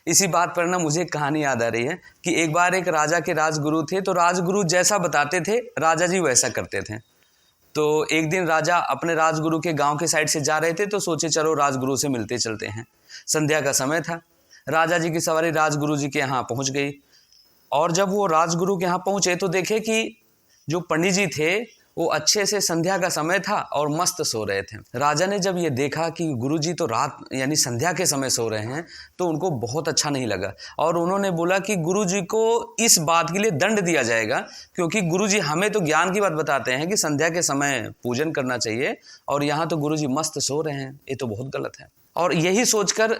इसी बात पर ना मुझे एक कहानी याद आ रही है कि एक बार एक राजा के राजगुरु थे, तो राजगुरु जैसा बताते थे राजा जी वैसा करते थे। तो एक दिन राजा अपने राजगुरु के गांव के साइड से जा रहे थे, तो सोचे चलो राजगुरु से मिलते चलते हैं। संध्या का समय था। राजा जी की सवारी राजगुरु जी के यहाँ पहुँच गई, और जब वो राजगुरु के यहाँ पहुँचे तो देखे कि जो पंडित जी थे वो अच्छे से, संध्या का समय था और मस्त सो रहे थे। राजा ने जब ये देखा कि गुरुजी तो रात यानी संध्या के समय सो रहे हैं, तो उनको बहुत अच्छा नहीं लगा, और उन्होंने बोला कि गुरुजी को इस बात के लिए दंड दिया जाएगा, क्योंकि गुरुजी हमें तो ज्ञान की बात बताते हैं कि संध्या के समय पूजन करना चाहिए, और यहाँ तो गुरुजी मस्त सो रहे हैं, ये तो बहुत गलत है। और यही सोचकर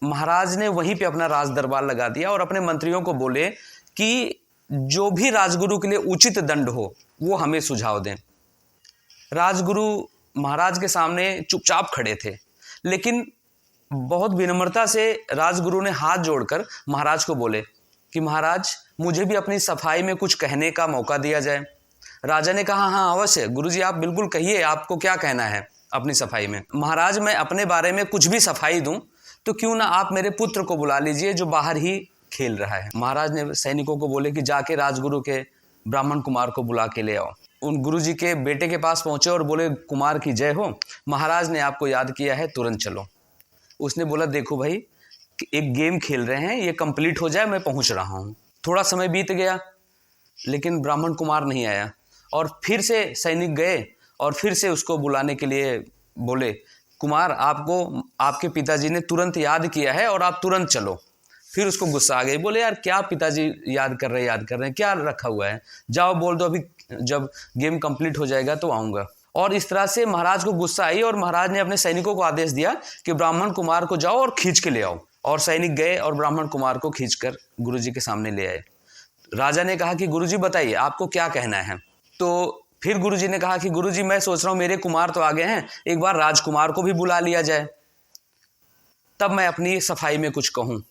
महाराज ने वहीं पर अपना राज दरबार लगा दिया और अपने मंत्रियों को बोले कि जो भी राजगुरु के लिए उचित दंड हो वो हमें सुझाव दें। राजगुरु महाराज के सामने चुपचाप खड़े थे, लेकिन बहुत विनम्रता से राजगुरु ने हाथ जोड़कर महाराज को बोले कि महाराज मुझे भी अपनी सफाई में कुछ कहने का मौका दिया जाए। राजा ने कहा हाँ अवश्य गुरुजी, आप बिल्कुल कहिए, आपको क्या कहना है अपनी सफाई में। महाराज मैं अपने बारे में कुछ भी सफाई दूं तो क्यों ना आप मेरे पुत्र को बुला लीजिए जो बाहर ही खेल रहा है। महाराज ने सैनिकों को बोले कि जाके राजगुरु के ब्राह्मण कुमार को बुला के ले आओ। उन गुरुजी के बेटे के पास पहुंचे और बोले कुमार की जय हो, महाराज ने आपको याद किया है, तुरंत चलो। उसने बोला देखो भाई, एक गेम खेल रहे हैं, ये कंप्लीट हो जाए, मैं पहुंच रहा हूँ। थोड़ा समय बीत गया लेकिन ब्राह्मण कुमार नहीं आया, और फिर से सैनिक गए और फिर से उसको बुलाने के लिए बोले कुमार आपको आपके पिताजी ने तुरंत याद किया है और आप तुरंत चलो। फिर उसको गुस्सा आ गई, बोले यार क्या पिताजी याद कर रहे हैं, क्या रखा हुआ है, जाओ बोल दो, अभी जब गेम कंप्लीट हो जाएगा तो आऊँगा। और इस तरह से महाराज को गुस्सा आई और महाराज ने अपने सैनिकों को आदेश दिया कि ब्राह्मण कुमार को जाओ और खींच के ले आओ। और सैनिक गए और ब्राह्मण कुमार को खींचकर गुरुजी के सामने ले आए। राजा ने कहा कि गुरुजी बताइए आपको क्या कहना है। तो फिर गुरुजी ने कहा कि गुरुजी मैं सोच रहा हूँ मेरे कुमार तो आ गए हैं, एक बार राजकुमार को भी बुला लिया जाए, तब मैं अपनी सफाई में कुछ कहूँ।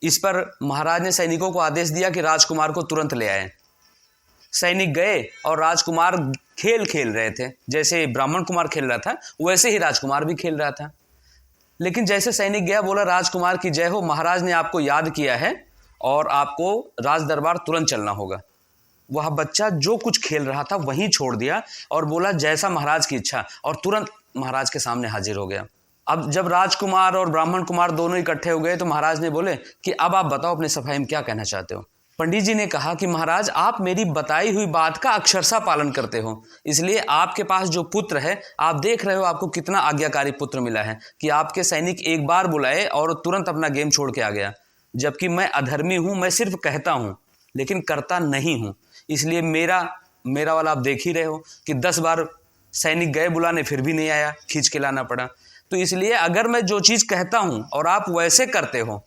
इस पर महाराज ने सैनिकों को आदेश दिया कि राजकुमार को तुरंत ले आए। सैनिक गए और राजकुमार खेल रहे थे, जैसे ब्राह्मण कुमार खेल रहा था वैसे ही राजकुमार भी खेल रहा था। लेकिन जैसे सैनिक गया बोला राजकुमार की जय हो, महाराज ने आपको याद किया है और आपको राज दरबार तुरंत चलना होगा। वह बच्चा जो कुछ खेल रहा था वहीं छोड़ दिया और बोला जैसा महाराज की इच्छा, और तुरंत महाराज के सामने हाजिर हो गया। अब जब राजकुमार और ब्राह्मण कुमार दोनों इकट्ठे हो गए तो महाराज ने बोले कि अब आप बताओ अपनी सफाई में क्या कहना चाहते हो। पंडित जी ने कहा कि महाराज आप मेरी बताई हुई बात का अक्षरशः पालन करते हो, इसलिए आपके पास जो पुत्र है आप देख रहे हो आपको कितना आज्ञाकारी पुत्र मिला है कि आपके सैनिक एक बार बुलाए और तुरंत अपना गेम छोड़ के आ गया, जबकि मैं अधर्मी हूँ, मैं सिर्फ कहता हूँ लेकिन करता नहीं हूँ। इसलिए मेरा वाला आप देख ही रहे हो कि 10 बार सैनिक गए बुलाने फिर भी नहीं आया, खींच के लाना पड़ा। तो इसलिए अगर मैं जो चीज़ कहता हूं और आप वैसे करते हो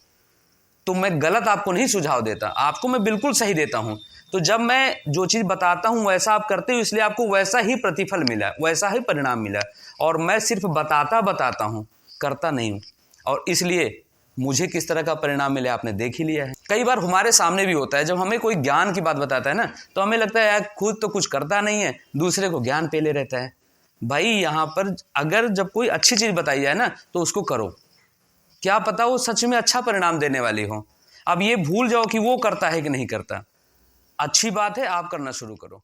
तो मैं गलत आपको नहीं सुझाव देता, आपको मैं बिल्कुल सही देता हूं। तो जब मैं जो चीज़ बताता हूं वैसा आप करते हो, इसलिए आपको वैसा ही प्रतिफल मिला, वैसा ही परिणाम मिला। और मैं सिर्फ बताता हूं, करता नहीं हूं, और इसलिए मुझे किस तरह का परिणाम मिला आपने देख ही लिया है। कई बार हमारे सामने भी होता है, जब हमें कोई ज्ञान की बात बताता है ना, तो हमें लगता है यार खुद तो कुछ करता नहीं है, दूसरे को ज्ञान पेले रहता है। भाई यहाँ पर अगर जब कोई अच्छी चीज़ बताई जाए ना तो उसको करो, क्या पता वो सच में अच्छा परिणाम देने वाली हो। अब ये भूल जाओ कि वो करता है कि नहीं करता। अच्छी बात है, आप करना शुरू करो।